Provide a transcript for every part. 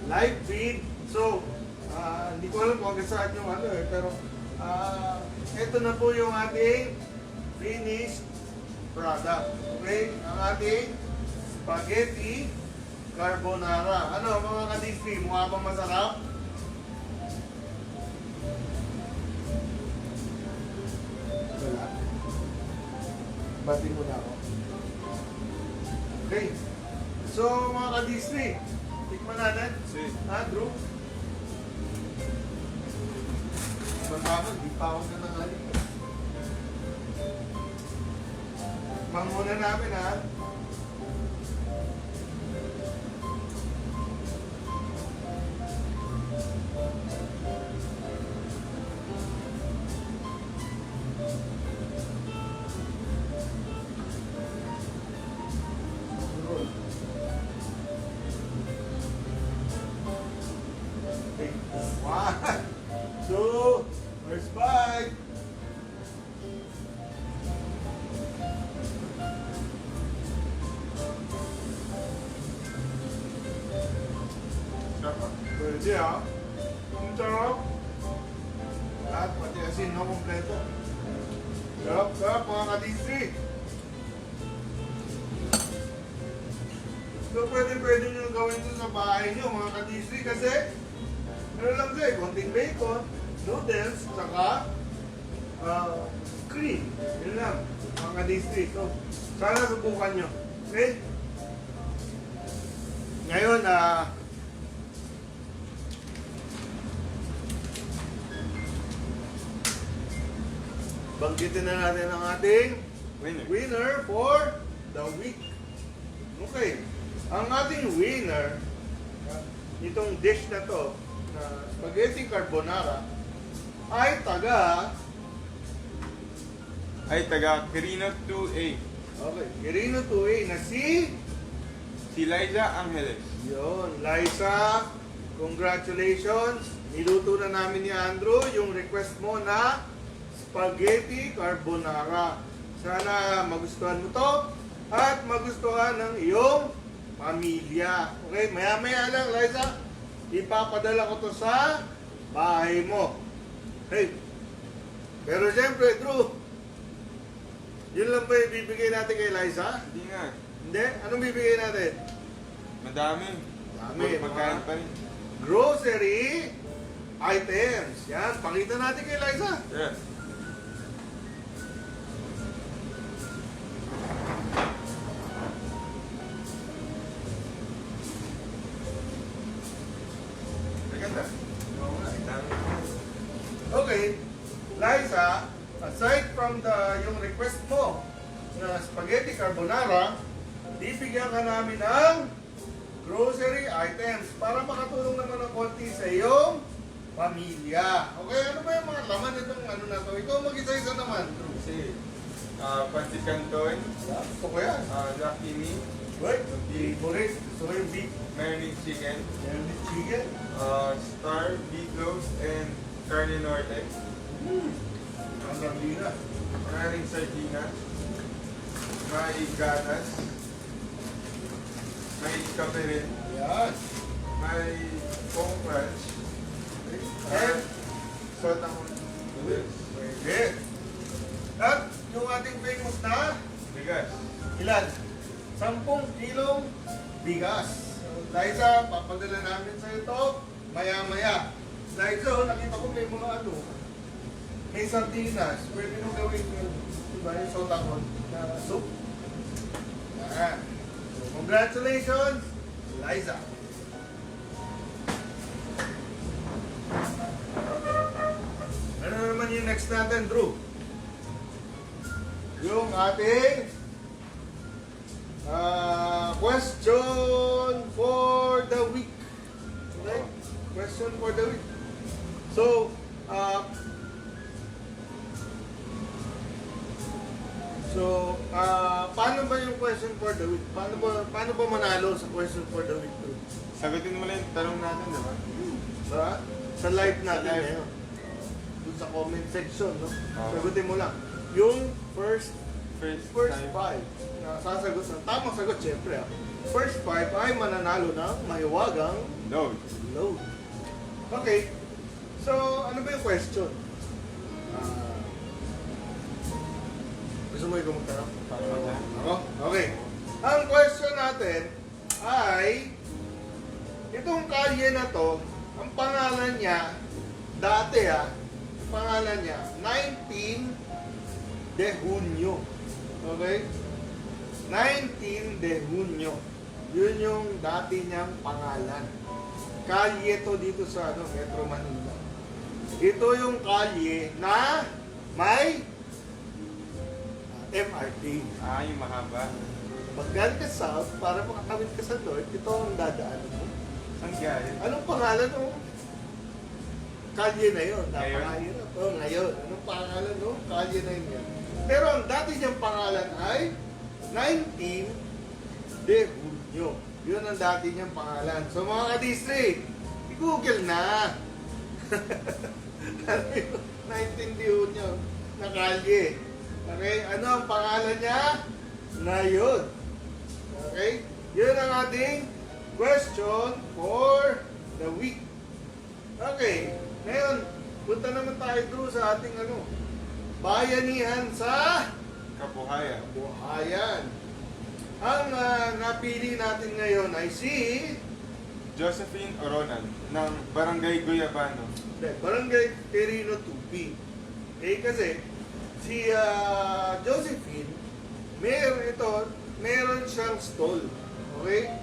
Live feed. So, hindi ko alam kung hanggang saan yung ano eh, pero ito na po yung ating finished product. Okay? Ang ating spaghetti carbonara. Ano mga ka-disney? Mukha bang masarap? Wala. Bati mo na ako. Okay. So mga ka-disney, tikman natin. Drew? Matapos, di pa ako na nangalit. Manguna namin ha. One, two, first bite. Pwede ha. Ang sarap. Lahat pati asin na kompleto. Sarap, sarap mga ka-disney. So pwede nyo gawin ito sa bahay nyo mga ka-disney kasi ano lang siya, konting bacon, noodles, saka cream. Yun lang, mga ka-disney. So, sana subukan nyo. Okay? Ngayon, banggitin na natin ang ating winner for the week. Okay. Ang ating winner, itong dish na to, na spaghetti carbonara, ay taga Quirino 2A. okay, Quirino 2A na si Liza Angeles. yun, Liza, congratulations. Niluto na namin ni Andrew yung request mo na spaghetti carbonara. Sana magustuhan mo to at magustuhan ng iyong pamilya. Okay, maya-maya lang, Liza. Ipapadala ko to sa bahay mo. Hey. Pero siyempre, Drew, yun lang ba yung bibigay natin kay Liza? Hindi nga. Hindi? Anong bibigay natin? Madami. Dami, Pagkain mga pa rin. grocery items. Yan, pakita natin kay Liza. Yes. Maganda. Oo nga. Dami. Okay, Liza, aside from yung request mo na spaghetti carbonara, bibigyan ka namin ng grocery items para makatulong naman ng konti sa iyong pamilya. Okay, ano ba yung mga laman nitong ano na to? Ikaw mag-isa-isa naman. Kasi, pancit canton, Gusto ko yan. Lucky Me, Wait, favorite. Gusto ko yung beef. marinade chicken, Marinade chicken. star, meatloaf, and carne norte. Ang sardinas. Maraming sardinas, may gatas, may kape rin, Yan. may foam crunch, And, salt ang noodles, pwede. At yung ating famous na bigas. ilan? 10 kilong bigas. So, Liza, papadala namin sa ito maya-maya. Liza, nakita ko may mga ano, may sardinas. Pwede nung gawin yung, diba, yung sotangon na soup. Yan. So, congratulations, Liza. Ano naman yung next natin, Drew? Yung ating question for the week. Okay? Question for the week. So, paano ba yung question for the week? Paano ba manalo sa question for the week? Bro? Sagutin mo lang yung tanong natin, di ba? Sa live natin Sa live. ngayon. Doon sa comment section, no? Oo. Sagutin mo lang. Yung first First First time. five na sasagot ng tamang sagot, syempre. first 5 ay mananalo ng mahiwagang No. load. Okay. So, ano ba yung question? Gusto mo yung magtanong? Para madyan. Ako? Okay. Ang question natin ay itong kalye na to, ang pangalan niya, dati ang pangalan niya, 19 de Junio. Okay? 19 de Junio. Yun yung dati niyang pangalan. Kalye to dito sa Metro Manila. Ito yung kalye na may MRT. Ah, yung mahaba. Pag galing ka south, para makatawid ka sa north, ito ang dadaanan mo. Saan galing? Anong pangalan ng kalye na yun? Ngayon? Napakahirap. Oh, ngayon. Anong pangalan ng kalye na yun? Pero ang dati niyang pangalan ay 19 de Junio. Yun ang dati niyang pangalan. So mga ka-district, i-google na. 19 de Junio na kalye. Okay? Ano ang pangalan niya? Ngayon. Okay? Yun ang ating question for the week. Okay. Ngayon, punta naman tayo doon sa ating bayanihan sa Kabuhayan. Buhayan. Ang napili natin ngayon ay si Josephine Oronan ng Barangay Guyabano. Barangay Quirino 2B. Kasi si Josephine, meron siyang stall. Okay?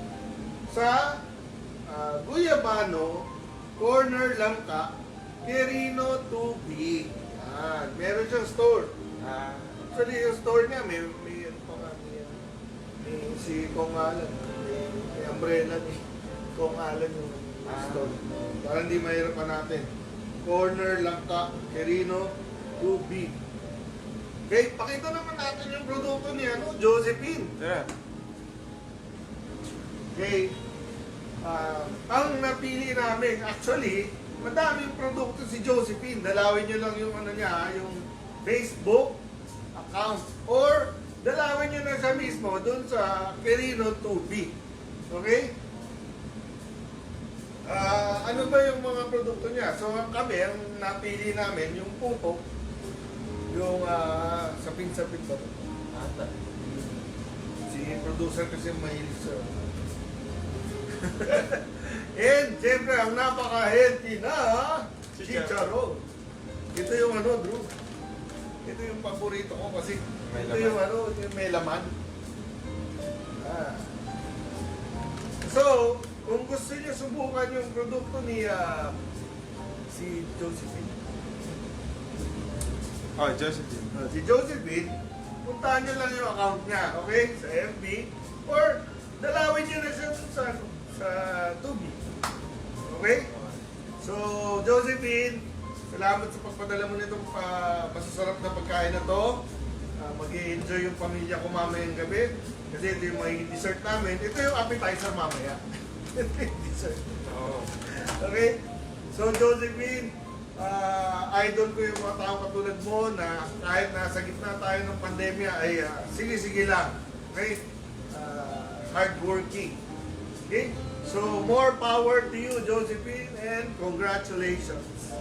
Sa Guyabano, corner Langka, Quirino 2B. Yan. Meron siyang store. Ah, Actually, yung store niya, may ano pa nga, may si Kong Alan. May umbrella ni Kong Alan yung store. Para hindi mahirapan natin. Corner Langka, Quirino 2B. Okay, pakita naman natin yung produkto ni Josephine. tara. Okay. Ang napili namin, actually, madaming produkto si Josephine. Dalawin nyo lang yung yung Facebook account. Or, dalawin nyo na siya mismo doon sa Quirino 2B. Okay? Ano ba yung mga produkto niya? So, kami, ang napili namin, yung puto, yung sapin-sapin ba ito? Ata. Si producer kasi mahilig sa... And, siyempre, ang napaka-healthy na chicharon. Ito yung Drew. Ito yung paborito ko kasi May ito laman. yung may laman. So, kung gusto niyo subukan yung produkto ni si Josephine, Oh, Josephine. si Josephine, puntahan niyo lang yung account niya, okay? Sa FB. Or, dalawin niyo na siya sa Tubi. Okay? So, Josephine, salamat sa pagpadala mo nitong masasarap na pagkain na to. Mag-i-enjoy yung pamilya ko mamayang gabi. Kasi ito yung may dessert namin. Ito yung appetizer mamaya. Dessert. Oo. Okay? So, Josephine, idol ko yung mga tao katulad mo na kahit nasa gitna tayo ng pandemya ay sige-sige lang. Okay? Hardworking. Okay? So, more power to you, Josephine, and congratulations.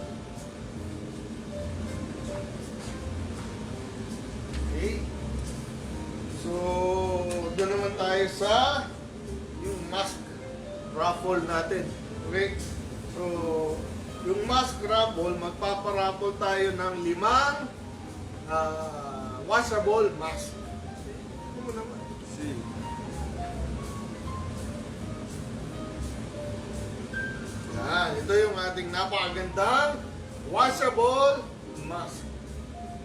Okay? So, doon naman tayo sa yung mask raffle natin. Okay? So, yung mask raffle, magpaparaffle tayo ng 5 washable mask. Ito mo naman. Si. Yan, ito yung ating napakagandang washable mask.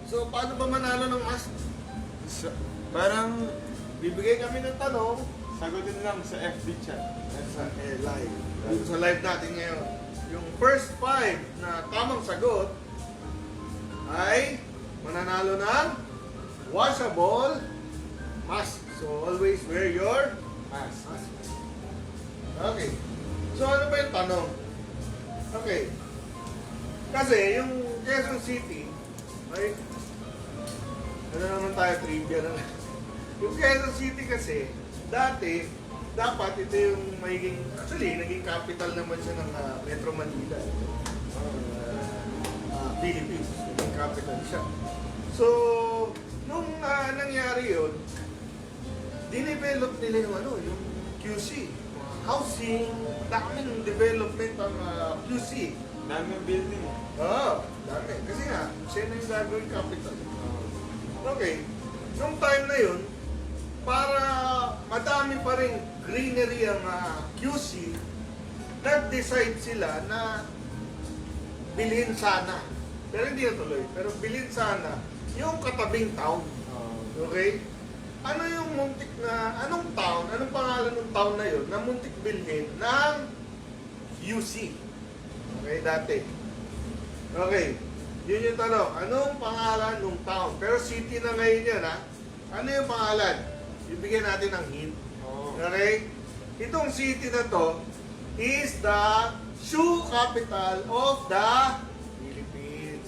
So, paano ba manalo ng mask? Parang Bibigay kami ng tanong sagutin lang sa FB chat. sa live. Dun sa live natin ngayon. Yung first 5 na tamang sagot ay mananalo ng washable mask. So, always wear your Mask. mask. Okay. So, ano ba yung tanong? Okay. Kasi, yung Quezon City, ay, ano naman tayo, trivia na lang. Yung Quezon City kasi, dati, dapat ito yung magiging, actually, naging capital naman siya ng Metro Manila. Philippines, naging capital siya. So, nung nangyari yun, dinevelop nila yung yung QC. Housing, daming development ang QC. Daming building. Dami. Kasi nga, siya na yung gagawing capital. Okay. Nung time na yun, para madami pa rin greenery ang QC, nag-decide sila na bilhin sana. Pero hindi natuloy. Pero bilhin sana yung katabing town. Okay? Ano yung muntik na, anong town, anong pangalan ng town na yun na muntik bilhin ng UC? Okay, dati. Okay, yun yung tanong. Anong pangalan ng town? Pero city na ngayon yan, ha? Ano yung pangalan? Ibigyan natin ng hint. Okay? Itong city na to is the shoe capital of the Philippines.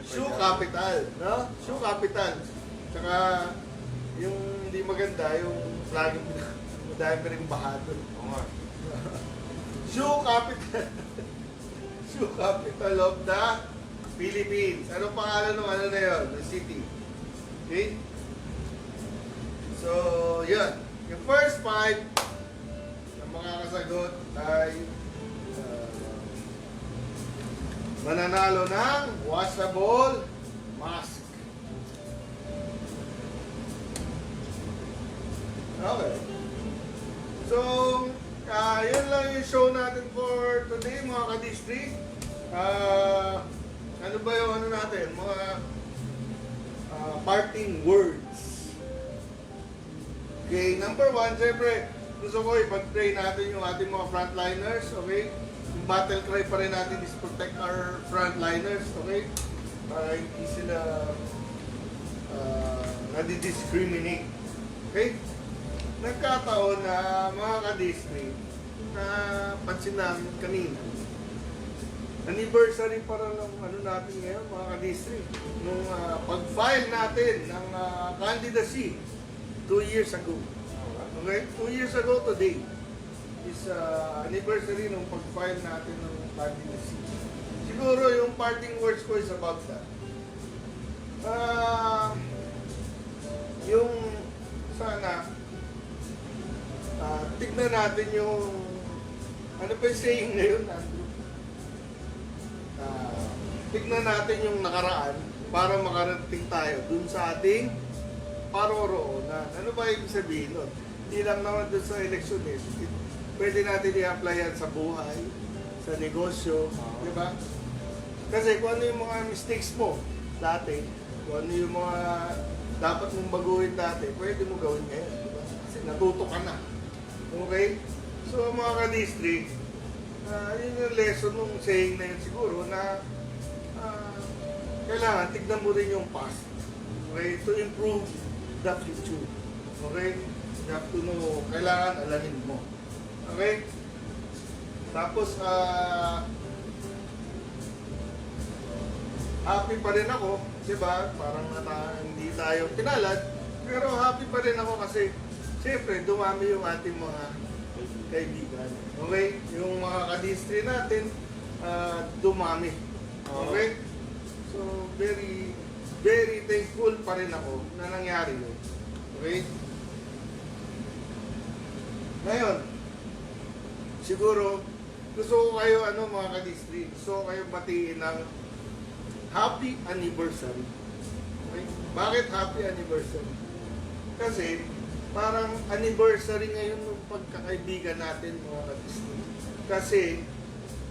Shoe capital, no? Shoe capital. Tsaka, yung hindi maganda, yung laging madami pa rin baha doon. Shoe capital. Shoe capital of the Philippines. Anong pangalan ng ano na yun? The city. Okay? So, yun. Yung first five na makakasagot ay mananalo ng washable mask. Okay. So, yun lang yung show natin for today, mga ka-district. Ano ba yung ano natin? Mga parting words. Okay, number one, siyempre, gusto ko ipag-pray natin yung ating mga frontliners, okay? Yung battle cry pa rin natin is protect our frontliners, okay? Para hindi sila nadi-discriminate. Okay? Nagkataon na mga ka-district na pansin namin kanina, anniversary para ng ano natin ngayon mga ka-district, nung pag-file natin ng candidacy 2 years ago. Okay? 2 years ago today is anniversary nung pag-file natin ng candidacy. Siguro yung parting words ko is about that. Yung sana tignan natin yung ano pa yung saying ngayon, Andrew? Tignan natin yung nakaraan para makarating tayo dun sa ating paroroonan. Ano ba yung sabihin nun? Hindi lang naman dun sa eleksyon eh. Pwede natin i-apply yan sa buhay, sa negosyo, di ba? Kasi kung ano yung mga mistakes mo dati, kung ano yung mga dapat mong baguhin dati, pwede mo gawin ngayon, di ba? Kasi natuto ka na. Okay? So mga ka-district, yun yung lesson nung saying na yun siguro na kailangan tignan mo rin yung past. Okay? To improve the future. Okay? You have to know, kailangan alamin mo. Okay? Tapos, happy pa rin ako, di ba? Parang hindi tayo pinalad, pero happy pa rin ako kasi siyempre, dumami yung ating mga kaibigan. Okay? Yung mga ka-district natin, dumami. Okay? So, very, very thankful pa rin ako na nangyari yun. Okay? Ngayon, siguro, gusto ko kayo, mga ka-district, gusto ko kayo batiin ng happy anniversary. Okay? Bakit happy anniversary? Kasi, parang anniversary ngayon ng pagkakaibigan natin mga ka-district. Kasi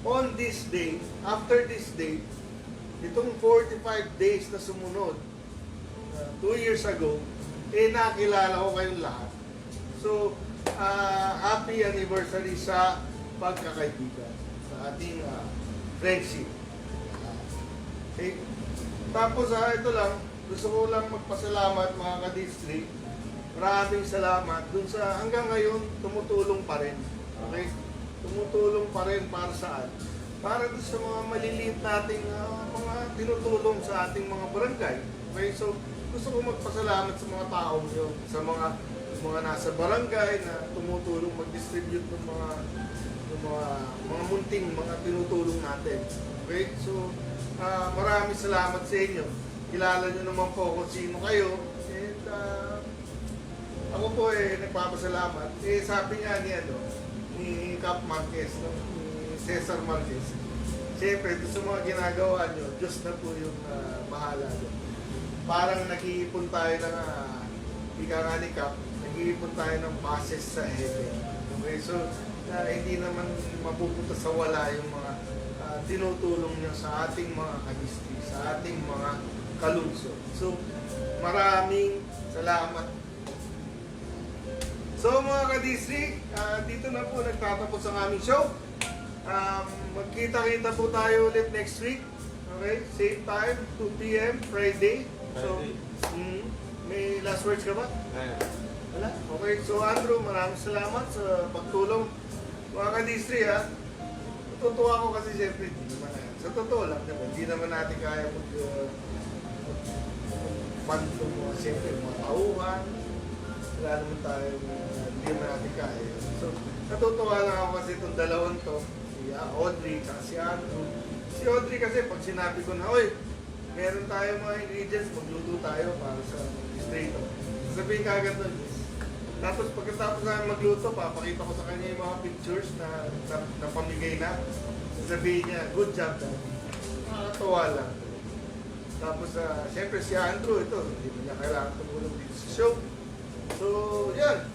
on this day, after this day, itong 45 days na sumunod, 2 years ago, nakilala ko kayong lahat. So, happy anniversary sa pagkakaibigan, sa ating friendship. Okay? Tapos ito lang, gusto ko lang magpasalamat mga ka-district. Maraming salamat dun sa hanggang ngayon tumutulong pa rin. Okay? Tumutulong pa rin para saan? Para dun sa mga maliliit nating mga tinutulong sa ating mga barangay. Okay? So, gusto ko magpasalamat sa mga taong yun, sa mga mga nasa barangay na tumutulong mag-distribute ng mga munting mga tinutulong natin. Okay? So, maraming salamat sa inyo. Kilala nyo naman po kung sino kayo. And ako po nagpapasalamat. Sabi nga ni Cap Marquez, no? Ni Cesar Marquez. Siyempre, sa mga ginagawa nyo, Diyos na po yung bahala doon. Parang nag-iipon tayo ng, ika nga ni Cap, nag-iipon tayo ng bases sa heaven. Okay, so, hindi naman mapupunta sa wala yung mga tinutulong nyo sa ating mga kadistri, sa ating mga kalungsod. So, maraming salamat. So, mga kadistri, dito na po nagtatapos ang aming show. Magkita-kita po tayo ulit next week. Okay? Same time, 2 p.m. Friday. So, may last words ka ba? Wala? Okay. So, Andrew, maraming salamat sa pagtulong. Mga kadistri, natutuwa ko kasi siyempre, hindi naman sa totoo lang naman, hindi naman natin kaya mag-pantong mga siyempre, mga tauhan. Wala naman tayo, hindi naman natin kaya. So, natutuwa lang ako kasi itong dalawang to, si Audrey at si Andrew. Si Audrey kasi pag sinabi ko na, oy, meron tayo mga ingredients, magluto tayo para sa distrito. Sabihin ka agad nun, yes. Tapos pagkatapos namin magluto, papakita ko sa kanya yung mga pictures na pamigay na. Sabihin niya, good job dad. Nakakatawa lang. Tapos, siyempre si Andrew, ito, hindi mo niya kailangan tumulong dito sa show. So, yan.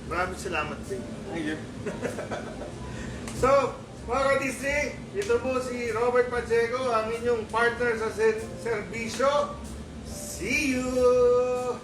Maraming salamat sa inyo. Thank you. So, mga kadistri, ito po si Robert Pacheco, ang inyong partner sa serbisyo. See you!